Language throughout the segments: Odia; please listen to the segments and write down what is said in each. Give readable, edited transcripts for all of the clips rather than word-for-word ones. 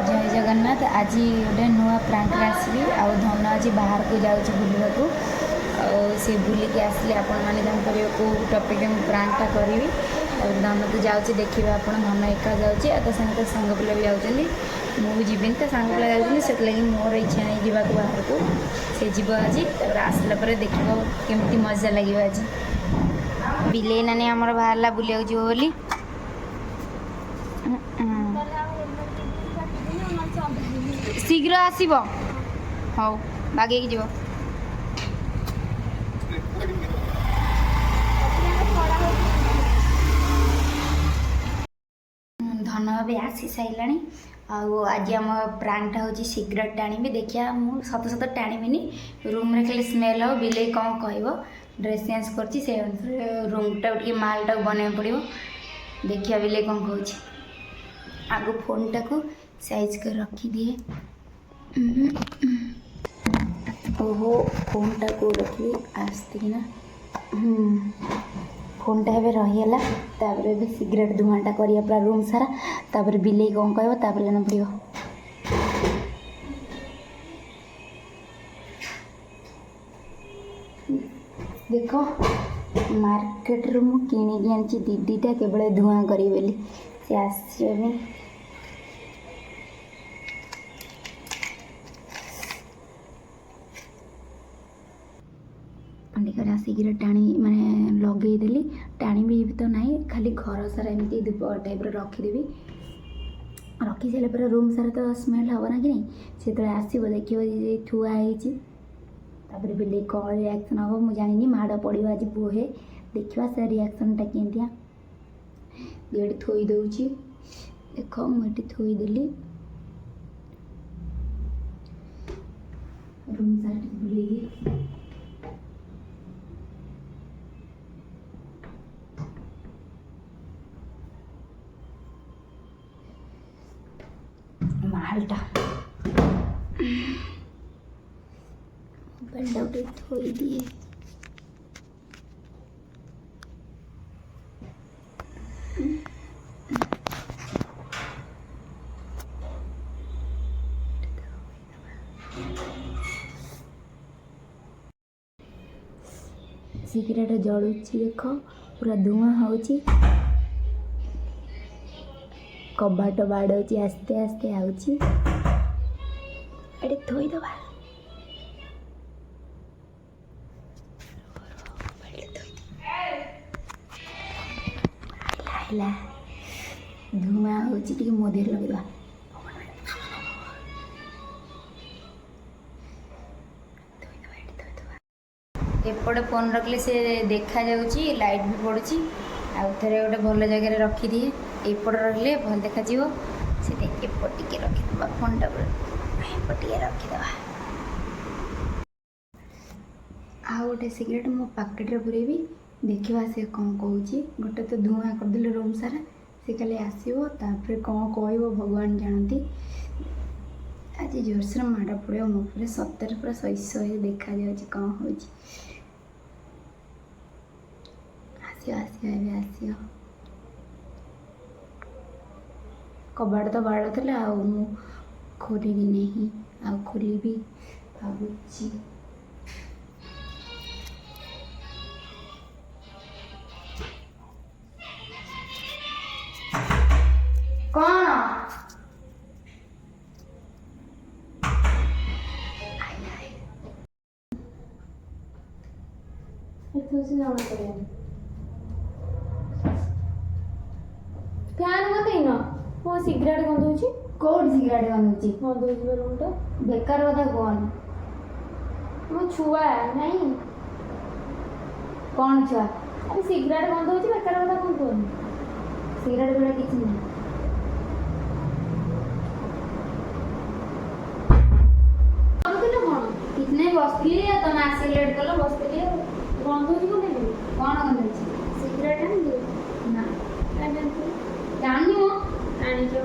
जय जगन्नाथ। आज गोटे नुआ प्रांक आसबि आउ धन आज बाहर को जाऊँ बुलवाक सी बुलिक आसले आपण मैंने जानते कौ टपिक मुझे प्रांकटा करी और धन तो जाऊँगी देखिए आप धन एका जाऊँगी तो साथ सांग पिला भी जाऊँगी मुझे जीवन तो सांग पिला जाऊँगी से लगी मोर इच्छा नहीं जावाक बाहर को से जीव आज आसला देख केमती मजा लगे आज बिले नानी आमर बाहर बुलिया जीव बोली शीघ्र आसब हौ बागे जीव धन भी आसी सारा आज आम प्रांकटा हूँ शीघ्र टाणी देखिया मुझे सत सत टाणी रूम रे खाली स्मेल हो बिले कौन कह ड्रेस चेंज कर रूमटा मालटा बना पड़ो देखिया बिले कौन कह आग फोन टाक साइज कर रखी दिए ओहो फोन टाक रखी आस्तिना फोनटा एवं रहीगला तापर सिगरेट धुआंटा करिया पूरा रूम सारा तापर बिले कौन कह तापर जाना पड़ो देख मार्केट रू मु किणिकी आनी दीदीटा केवल धुआं करी बोली से आसवे अंडिका सिगरेट टाणी माने लगेदेली टाणी भी तो नहीं खाली घर सारा एमती धूप टाइप रखीदेवी रखी सारे रूम सारा तो स्मेल हम ना कि नहीं से आसो देखिए थुआई तापर बिले कौन रिएक्शन हम मुझे जानी माड़ पड़ो आज बोहे देखा से रिएक्शनटा केमतिया ये थोई दौची देख मुझे थोईदेली रूम सारा बुले मालटा मोबाइल उठे थोई दिए सिगरेट जलुची देख पूरा धुआं होची कबाट बाड़ौची आस्ते आस्ते आउची एटे थोई दबा धुआं होची टी मोदेर लगेगा एपटे फोन रखले से देखा जाउची लाइट भी पड़ुची आउ थे गोटे भल जगह रखी दिए एपट रखले भल देखा से एपटे रखीद फोनटा एपटे रखीद आ गोटे सिगरेट मो पकेट पुरेबी देखा से कौन कौन गोटे तो धुआं करदे रूम सारा से खाली आसो तापर कौन कह भगवान जानती आज जोरसोर माड़ पड़ो मो पूरा सतर पूरा सही सही देखा जाए कौन हो आसियो कबाट तो बाड़ुला मु खोली नहीं आ खोली भी भावुची कौन फैन मत इन मो सिगरेट गंधुची कौन सिगरेट गंधुची गंधुची रूमटा बेकार कथा कौन मो छुआ नहीं कौन छुआ अरे सिगरेट गंधुची बेकार कथा कौन कौन सिगरेट बेड़ा किसी नहीं कितने बसली तुम आसी लेट कल बसली गंधुची कौन नहीं कौन गंधुची सिगरेट नहीं ना जानी जानी आनी जो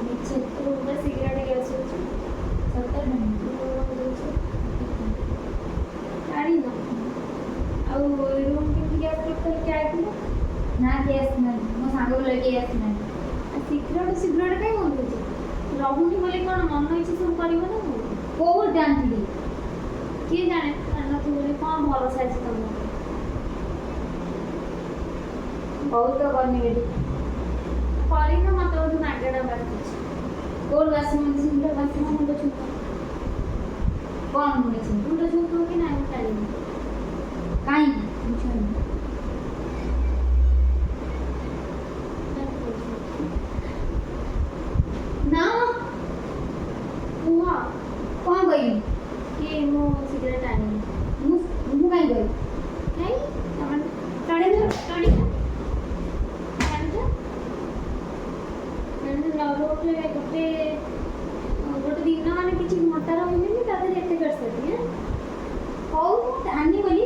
नीचे रूम में सिगरेट गैस होची सत्तर नहीं जानी ना ଆଉ रूम के गैस करके क्या है ना गैस नहीं मो सांग बोले गैस नहीं सिगरेट काई बोलुची ରହୁନି ବୋଲି କ'ଣ ମନ ଇଚ୍ଛା ସବୁ କରିବ ନା କ'ଣ? କୋଉଠି ଜାଣିଥିଲି କିଏ ଜାଣେ ଜାଣିନଥିବ ବୋଲି କ'ଣ ଭରସା ଅଛି ତମ ଉପରେ? ବହୁତ କରିନି ବେଟି କରିନ ମତେ ବୋଧେ ମାଗଣା ବାସୁଛି। କୋଉଠି ବାସି ମତେ ଶୁଣିଲେ ବାସି ମୋ ମୁଣ୍ଡ ଛୁଙ୍କ କ'ଣ ଶୁଣିଛି ମୁଣ୍ଡ ଛୁଙ୍କ କି ନାହିଁ ଜାଣିନି। କାହିଁକି ବୁଝୁନି ନା କୁହ କ'ଣ କହିବି କି ମୁଁ ସିଗାରେଟ୍ ଆଣିନି। ମୁଁ କାହିଁ କହିବି କାଇଁ ତମେ ଟାଣିଛ ଟାଣିଛ ଗୋଟେ ଗୋଟେ ଦିନ ମାନେ କିଛି ଘଣ୍ଟା ରହିଲେନି ତା ଦେହରେ ଏତେ କରିସାରି ହଉ ଆଣି ବୋଲି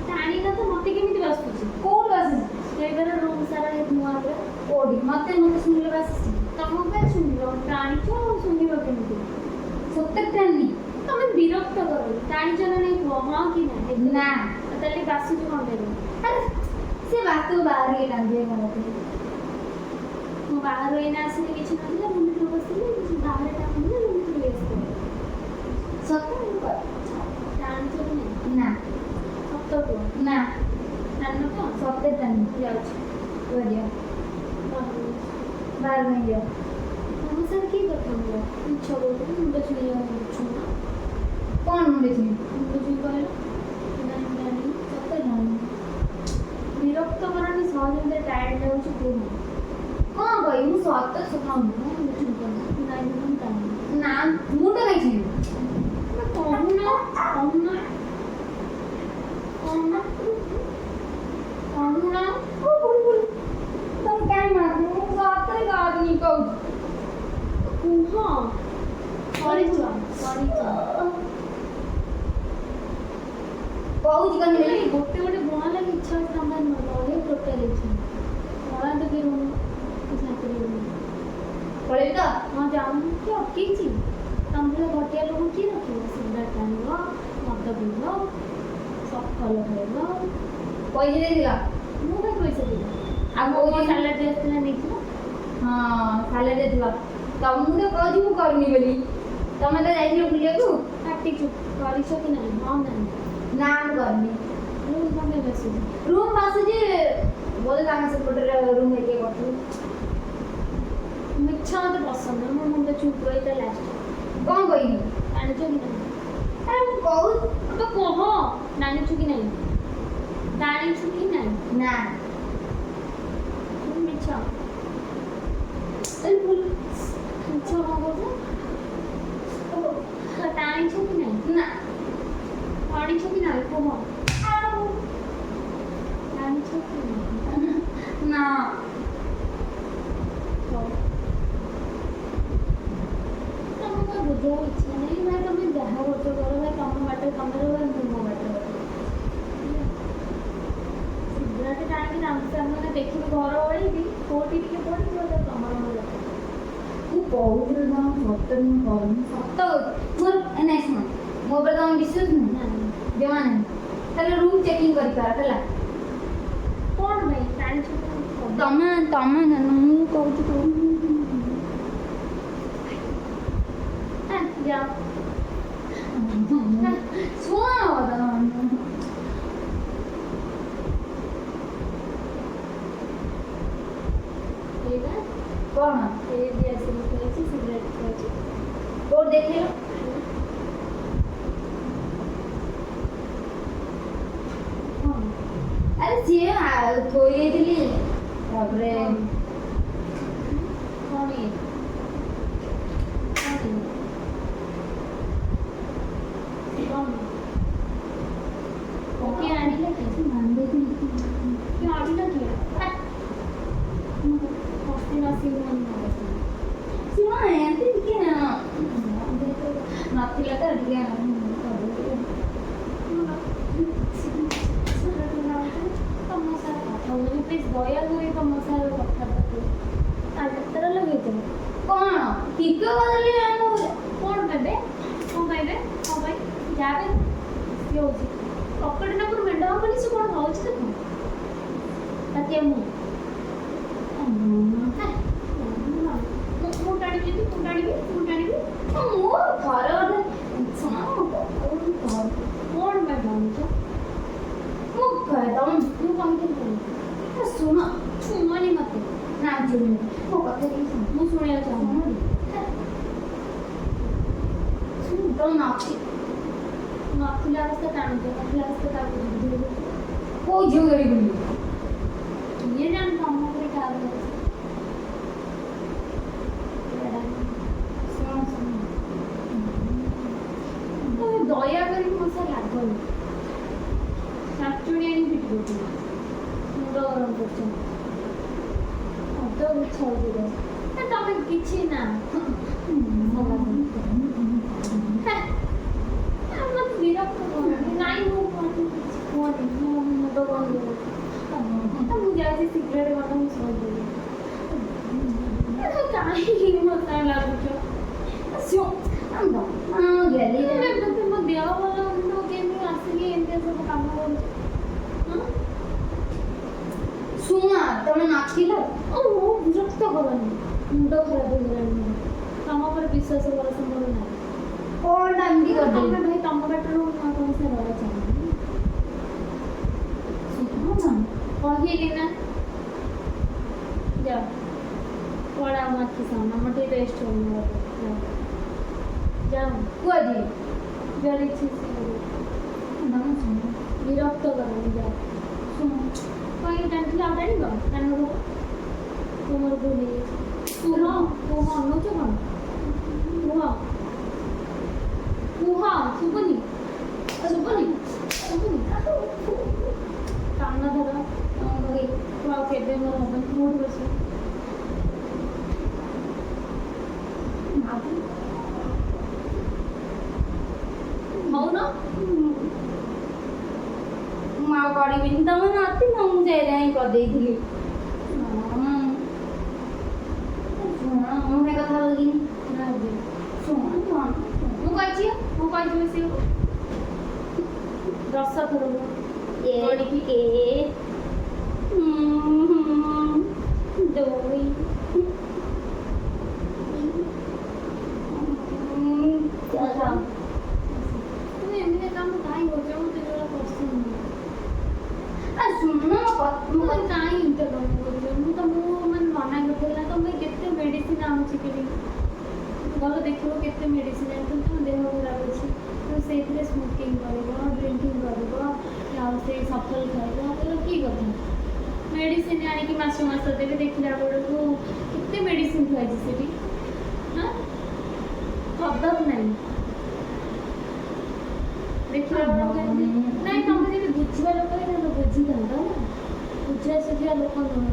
ଟାଣିନ ତ ମତେ କେମିତି ବାସୁଛି? କୋଉଠି ବାସିଛି ସେଇବାର ରୁମ୍ ସାରା ଧୂଆଁ ପୁରା। କୋଉଠି ମତେ ମତେ ଶୁଣିଲେ ବାସିଛି ତମକୁ କାହିଁ ଶୁଣିବ ଟାଣିଛ ଆଉ ଶୁଣିବ କେମିତି? ସତରେ ଟାଣିନି ତମେ ବିରକ୍ତ କରନି ଟାଣିଛ ନା ନାଇଁ କୁହ ହଁ କି ନାହିଁ? ନା ତାହେଲେ ବାସୁଛି କ'ଣ ଦେବ? ଆରେ ସେ ବାସ୍ତୁ ବାହାରିକି ଟାଣିଦିଏ ମୋତେ ମୁଁ ବାହାରୁ ଏଇନା ଆସିଲେ କିଛି ନଥିଲା ରୁମ୍ ଭିତରେ ବସିଲି କିଛି ବାହାରେ ଟାଣିଲେ ରୁମ୍ ଭିତରେ ଆସିଲେ ସତରେ ମୁଁ କରେ ଟାଣିଛ କି ନାହିଁ? ନା ସତ କୁହ ନା ଟାଣିନ ତ? ସତରେ ଟାଣିନି ଯାଉଛି କୁଆଡିଆ ବାହାର ନେଇଯାଅ ତମ ସାଙ୍ଗେ କି କଥା ମୋର ମିଛ କହୁଥିଲି ମୁଣ୍ଡ ଛୁଇଁବାକୁ ଛୁଁ କ'ଣ ମୁଣ୍ଡେছি ମୁଣ୍ଡ ଛୁଇଁ କହିଲ ନାହିଁ ଜାଣିନି ସତରେ ଟାଣିନି ବିରକ୍ତ କରନି ସହଜ ଭିତରେ ଟାୟାର୍ଡ ଲାଗୁଛି କୁହ କ'ଣ କହିବି ମୁଁ ସତ ଶୁଣାଉନି ମୁଣ୍ଡ ଛୁଇଁ କହିଲ ନାହିଁ ମୁଁ ଟାଣିନି ନା ମୁଣ୍ଡ ଖାଇଛି କହୁନ କହୁନ କହୁନ କହୁନ ତମେ କାହିଁ ମାରୁଛ ମୁଁ ସତରେ ଗାଧୁନି କହୁଛି କୁହ କରିଛ କରିଛ କହୁଛି କ'ଣ ଗୋଟେ ଗୋଟେ ଗୁଣ ଲାଗି ଇଚ୍ଛା ହଉଛି ତମ ରହିବ ଟୋଟାଲ ଇଚ୍ଛା ପଳାନ୍ତ କି ରୁମ୍ ଚାକିରି ରୁମ୍ ପଳେଇବି ତ ହଁ ଯାଉନି କି ଅଟକେଇଛି ତମ ଭଳିଆ ଘଟିଆ ଲୋକ କିଏ ରଖିବ? ସିଗାରେଟ୍ ଟାଣିବ ମଦ ପିଇବ ସଫଲ ଖାଇବ ପଇସା ଦେଇଥିଲ ମୁଁ କାହିଁ ପଇସା ଦେବି? ଆଉ ମୋ କହୁଛି ସାଲାଡ଼ ଆସିଥିଲା ନେଇଥିଲ ହଁ ସାଲାଡ୍ ଦେଇଥିଲ ତମକୁ ତ କହୁଛି ମୁଁ କରୁନି ବୋଲି ତମେ ତ ଯାଇଥିଲ ବୁଲିବାକୁ କାଟିଛୁ କରିଛ କି ନାହିଁ? ହଁ ନାହିଁ ନା ମୁଁ କରିନି ରୁମ୍ କ'ଣ ପାଇଁ ବସୁଛି? ରୁମ୍ ବାସୁଛି ବୋଧେ ତାଙ୍କ ସେପଟରେ ରୁମ୍ ହେରିକା କରୁଛୁ ମିଛ ମୋତେ ପସନ୍ଦ ନୁହଁ, ମୋ ମୁଣ୍ଡ ଚୁପ ଏଇଟା ଲାଷ୍ଟ କ'ଣ କହିବି ଜାଣିଛ କି ନାହିଁ? ଆରେ ମୁଁ କହୁଛି ତ କହ ଜାଣିଛୁ କି ନାହିଁ? ଜାଣିଛୁ କି ନାହିଁ? ନା ମିଛ ମିଛ କ'ଣ କହୁଛ? ଜାଣିଛୁ କି ନାହିଁ? ନା ଜାଣିଛୁ କି ନାହିଁ କୁହ ଜାଣିଛୁ କି ନାହିଁ? ନା ହଉ ତମକୁ ବୁଝିବାକୁ ଇଚ୍ଛା ନାହିଁ ଭାଇ ତମେ ଯାହା କରୁଛ କର ଭାଇ ତମ ବାଟରେ ତମେ ରହ ଭାଇ ମୁଁ ମୋ ବାଟରେ ରହିବି ସିଗାରେଟ୍ ଟାଣିକି ସାମନେ ଦେଖିବି ଘର ଓଳେଇବି କୋଉଠି ଟିକେ ପଡ଼ିଯିବ ତ ତମର ମୋର ମୁଁ କହୁଥିଲି ତମ ସତରେ ମୁଁ କରୁନି ସତ ମୋର ନାଇଁ ଶୁଣ ମୋ ଉପରେ ତମ ବିଶ୍ୱାସ ନୁହେଁ ନାହିଁ ଜମା ନାହିଁ ତାହେଲେ ରୁମ୍ ଚେକିଂ କରିପାର ହେଲା କ'ଣ ଭାଇ ଜାଣିଛୁ କି ନାହିଁ? ତମେ ତମେ ଜାଣ ମୁଁ କହୁଛି ତୁ ଯାଅ ଶୁଣ ଏଇଟା କ'ଣ ଏଇ ଦିଆସିଲି ଖାଇଛି ସିଗାରେଟ୍ ଖାଇଛି କୋଉଠି ଦେଖେଇଲ ହଁ ଆରେ ସିଏ ଥୋଇ ଦେଇଥିଲି ତାପରେ କ'ଣ ଇଏ କିଏ ଆଣିଲା କି? କିଏ ଆଣିଲା କିଏ? ହସି ନସି ଶୁଣ ଏମିତି ଟିକେ ନଥିଲା ତ ଟିକେ ତମ ସାର୍ କଥା ହଉନି ପ୍ଲିଜ୍ ଦୟାକରି ତମ ସାର୍ କଥାବାର୍ତ୍ତା ଆଉ କେତେଟା ଲଗେଇଥିଲ? କ'ଣ ଟିକେ ବଦଳି କ'ଣ ପାଇବେ? କ'ଣ ପାଇବେ? କ'ଣ ପାଇଁ? ଯାହା ପାଇଁ ସିଏ ହେଉଛି ପକେଟ ନମ୍ବର ମେଣ୍ଡ ହେବନି ସେ କ'ଣ ହେଉଛି ଦେଖ ତାତିଆ ମୁଁ ଟାଣିବି ଯଦି ମୁଁ ଟାଣିବି ତମ ନାଚି ନଥିଲା ଅବସ୍ଥା ଟାଣୁଛ ନଥିଲା ଅବସ୍ଥା କାହାକୁ ବୁଝିବ କୋଉ ଝିଅ ଗାଡ଼ି ବୁଲି କିଏ ଜାଣି ତମ ଉପରେ କାହାର ଶୁଣ ଶୁଣ ତମେ ଦୟା କରିକି ମୋ ସହ ଲାଗନି ଶାଚୁଣି ଆଣି ପିଟି ଦେଉଛି ମୁଣ୍ଡ ଗରମ କରୁଛ ଅଦ ଇଚ୍ଛା ହଉଛି ତମେ କିଛି ନା ବିରକ୍ତ କରନି ନାଇଁ ମୁଁ କିଛି କୁହନି ମୋ ମୁଣ୍ଡ ଗରମ କରୁଛି ମୁଁ ଯାଉଛି ଶୀଘ୍ରରେ ଗଲେ ମୁଁ ଶୋଇଦେବି କାହିଁକି ମୋ ସାଙ୍ଗେ ଲାଗୁଛ ମୋ ଦେହ ଭଲ ମୁଁ କେମିତି ଆସିକି ଏମିତି ସବୁ କାମ କରୁଛି ଶୁଣ ତମେ ନାଚିଲ ଓ ମୁଁ ବିରକ୍ତ କରନି ମୁଣ୍ଡ ଖରାପ ହେଇଗଲାଣି ତମ ଉପରେ ବିଶ୍ୱାସ ଭରସା ମୋର ନାହିଁ କଣଟା ଏମିତି ତମେ କରିଦେଲି ଭାଇ ତମ ବାଟରୁ ତମ ସେ ରହିବା ଚାହୁଁନି କହିଲି ନା ଯାଅ ପଳା ମୋ ଆଖି ସାମ୍ନା ଆମର ଟିକେ ରେଷ୍ଟ ହଉନି ଯାଅ କୁଆଡ଼େ ଯୁଆଡ଼େ ଇଚ୍ଛା ସେ କରିବ ବିରକ୍ତ କରନି ଯାଅ ଶୁଣ କହିକି ଜାଣିଥିଲି ଆଉ ଜାଣିବ ଜାଣିବ ତୁମର ଭୁଲ ହେଇଯାଇଛି କୁହ କୁହ ଅନଉଛ କ'ଣ କୁହ କୁହ ଶୁଭୁନି ଶୁଭୁନି ଶୁଭୁନି କାନ ଧର ତୁ ଆଉ କେବେ ମୋର ହବନି କୋଉଠି ବସିବ ହଉନ ମୁଁ ଆଉ କରିବିନି ତମେ ନାଚି ନା ମୁଁ ସେଇଟା ହିଁ କରିଦେଇଥିଲି ଶୁଣ ମୁଁ ସେ କଥା କହିନି ଶୁଣ ମୁଁ କହିଛି ବେଶୀ ଦଶ ଥର ଏଡ଼ିକି ଏ ଦୁଇ তুমি ଏମିତି କାମ କାହିଁ କରୁଛ ମୋତେ ଯୋଉଟା ପସନ୍ଦ ନୁହେଁ ଶୁଣ ମୁଁ କାହିଁ ଏମିତି କାମ କରୁଛ ମୁଁ ତମକୁ ମାନେ ମନା କରିଥିଲି ନା ତମେ କେତେ ମେଡ଼ିସିନ ଆଣୁଛି କି ଭଲ ଦେଖିବ କେତେ ମେଡ଼ିସିନ ଆଣୁଛନ୍ତି ତମ ଦେହ ଖରାପ ଅଛି ତ ସେଇଥିରେ ସ୍ମୋକିଂ କରିବ ଡ୍ରିଙ୍କିଂ କରିବ ଆଉ ସେଇ ସଫଲ ଖାଇବ ଏଗୁলো କି କଥା ମେଡ଼ିସିନ ଆଣିକି ମାସ ଦେବେ ଦେଖିଲା ବେଳକୁ କେତେ ମେଡ଼ିସିନ ଖାଇଛି ସେଠି ହଁ ଖବର ନାହିଁ ଦେଖିଲା ବେଳକୁ ନାଇଁ ତମେ ଯଦି ବୁଝିବା ଲୋକ ହେଇଥାନ୍ତ ବୁଝିଥାନ୍ତ ନା ବୁଝିବା ସୁଝିବା ଲୋକ ନୁହଁ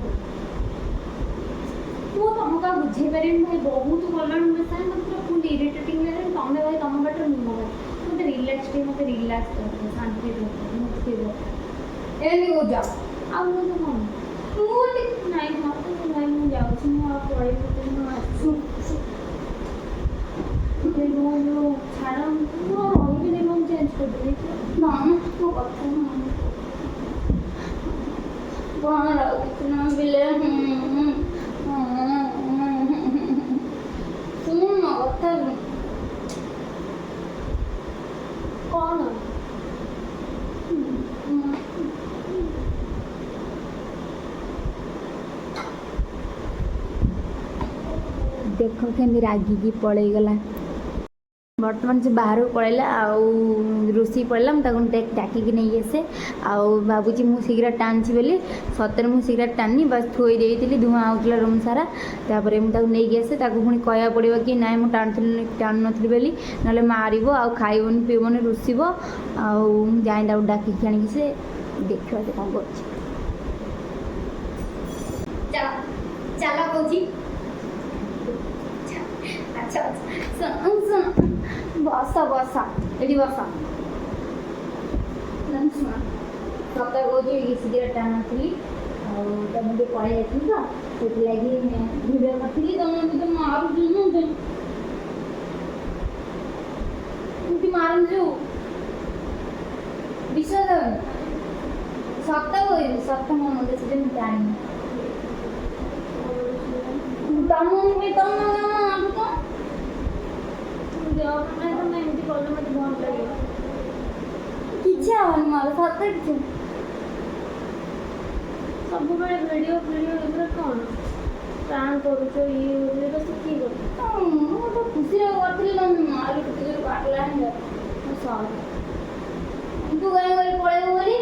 ମୁଁ ତମକୁ ଆଉ ବୁଝେଇ ପାରିବିନି ଭାଇ ବହୁତ ଗଲଣି ମୋ ସାଙ୍ଗେ ମୋତେ ପୁରା ଫୁଲ୍ ଇରିଟେଟିଂ ଲାଗିଲାଣି ତମେ ଭାଇ ତମ ବାଟରେ ମୁଁ ମୋ ବାଟ ମୋତେ ରିଲାକ୍ସ ଟିକେ ମୋତେ ରିଲାକ୍ସ ଦରକାର ଶାନ୍ତି ଦରକାର ମୁକ୍ତି ଦରକାର ଏମିତି କହୁଛ ଆଉ ମୁଁ ତ କ'ଣ ମୁଁ ନାଇଁ ମୋତେ ଭାଇ ମୁଁ ଯାଉଛି ମୁଁ ଆଉ ପଳେଇବି ମୁଁ ଆସୁ ଯୋଉ ଛାଡ଼ ମୁଁ ଆଉ ରହିବିନି ମୁଁ ଚେଞ୍ଜ କରିଦେବି ନା ମୋ କଥା କ'ଣ ଲାଗୁଛି ନା ବିଲେ ଶୁଣ ମୋ କଥା କ'ଣ ଦେଖ କେମିତି ରାଗିକି ପଳେଇଗଲା ବର୍ତ୍ତମାନ ସେ ବାହାରକୁ ପଳେଇଲା ଆଉ ରୋଷେଇ ପଳେଇଲା ମୁଁ ତାକୁ ଡାକିକି ନେଇକି ଆସେ ଆଉ ଭାବୁଛି ମୁଁ ସିଗାରେଟ୍ ଟାଣୁଛି ବୋଲି ସତରେ ମୁଁ ସିଗାରେଟ୍ ଟାଣିନି ବାସ୍ ଥୋଇ ଦେଇଥିଲି ଧୂଆଁ ହେଉଥିଲା ରୁମ୍ ସାରା ତାପରେ ମୁଁ ତାକୁ ନେଇକି ଆସେ ତାକୁ ପୁଣି କହିବାକୁ ପଡ଼ିବ କି ନାଇଁ ମୁଁ ଟାଣୁନଥିଲି ବୋଲି ନହେଲେ ମାରିବ ଆଉ ଖାଇବନି ପିଇବନି ରୁଷିବ ଆଉ ମୁଁ ଯାଇ ତାକୁ ଡାକିକି ଆଣିକି ସେ ଦେଖିବା ସେ କ'ଣ କରୁଛି ଚାଲ କହୁଛି ଆଚ୍ଛା ଶୁଣ ବସ ଏଠି ବସ ଶୁଣ ସତ କହୁଛି ସିଗାରେଟ୍ ଟାଣୁନଥିଲି ଆଉ ତମେ ଟିକେ ପଳେଇ ଯାଇଥିଲି ତ ସେଥିଲାଗି ଭିଡ଼ିଓ କରିଥିଲି ତମେ ମୋତେ ମାରୁଛୁ ଏମିତି ମାରୁଛୁ ବିଶ୍ୱାସ ହେବନି ସତ କହିବି ସତ ମୋ ମୁଣ୍ଡ ସେଠି ମୁଁ ଜାଣିନି ତମେ ତମେ ଏମିତି କଲେ ମୋତେ ଭଲ ଲାଗିବ କିଛି ହବନି ମୋର ସତ କିଛି ସବୁବେଳେ ଭିଡ଼ିଓ ଏଗୁଡ଼ା କ'ଣ ପ୍ରାଙ୍କ କରୁଛ ଇଏ ହେଉଛି ତ ସେ କିଏ କରୁଛ? ମୁଁ ତ ଖୁସିରେ କରିଥିଲି ତମେ ମାରି କେତେ ଜୋର କାଟିଲାଣି ସରି ତୁ କାହିଁ କହିଲି ପଳେଇବୁ ବୋଲି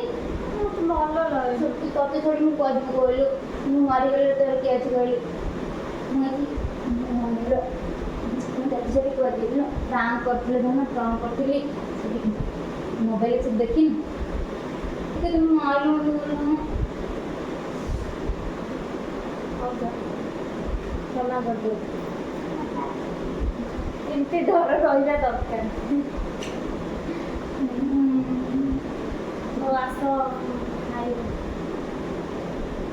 ମୋତେ ଭଲ ଲାଗେ। ତତେ ଛୋଡ଼ି ମୁଁ କହିବି କହିଲୁ ମୁଁ ମାରିଗଲେ ତୋର କିଏ ଅଛି କହିଲି ମୁଁ ମନ୍ଦିର ମୁଁ ତତେ ସେଠି କରିଦେବି ପ୍ରାଙ୍କ କରିଥିଲେ ଧନ ପ୍ରାଙ୍କ କରିଥିଲି ସେଠି ମୋବାଇଲ ସବୁ ଦେଖିନି ଟିକେ তুমি ମାରିଲୁ ବୋଲି ହଉ ଯା କ୍ଷମା କରିଦିଅ। ଏମିତି ଡର ରହିବା ଦରକାର ହଉ ଆସ